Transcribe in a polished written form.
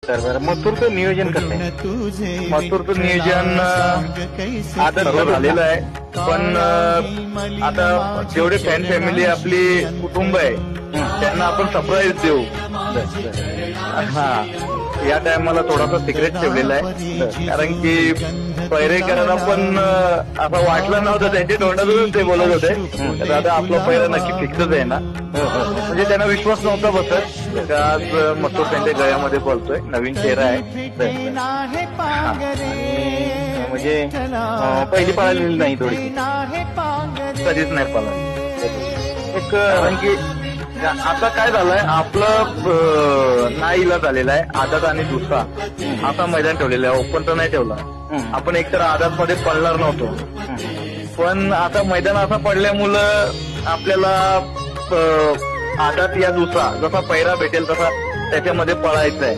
बरं मथुरचं नियोजन कसं आहे? मथुरचं नियोजन आता सर्व झालेलं आहे, पण आता जेवढे फॅन फॅमिली आपली कुटुंब आहे त्यांना आपण सरप्राईज देऊ. हा, या टायमाला थोडासा सिक्रेट ठेवलेला आहे, कारण की पैरेकरांना पण असं वाटलं नव्हतं, त्यांच्या तोंडातूनच ते बोलत होते तर आता आपला पैरा नक्की फिक्सच आहे ना. म्हणजे त्यांना विश्वास नव्हता बसत का आज मथुर त्यांच्या गळ्यामध्ये बोलतोय, नवीन चेहरा आहे. म्हणजे पहिली पळालेली नाही थोडी, कधीच नाही पाला. एक कारण की आता काय झालंय, आपलं नाईला झालेला आहे आदात आणि दुसरा असा मैदान ठेवलेला आहे, ओपन तर नाही ठेवला आपण. एकतर आदात मध्ये पडणार नव्हतो, पण आता मैदान असं पडल्यामुळं आपल्याला आदात या दुसरा जसा पैरा भेटेल तसा त्याच्यामध्ये पळायचं आहे.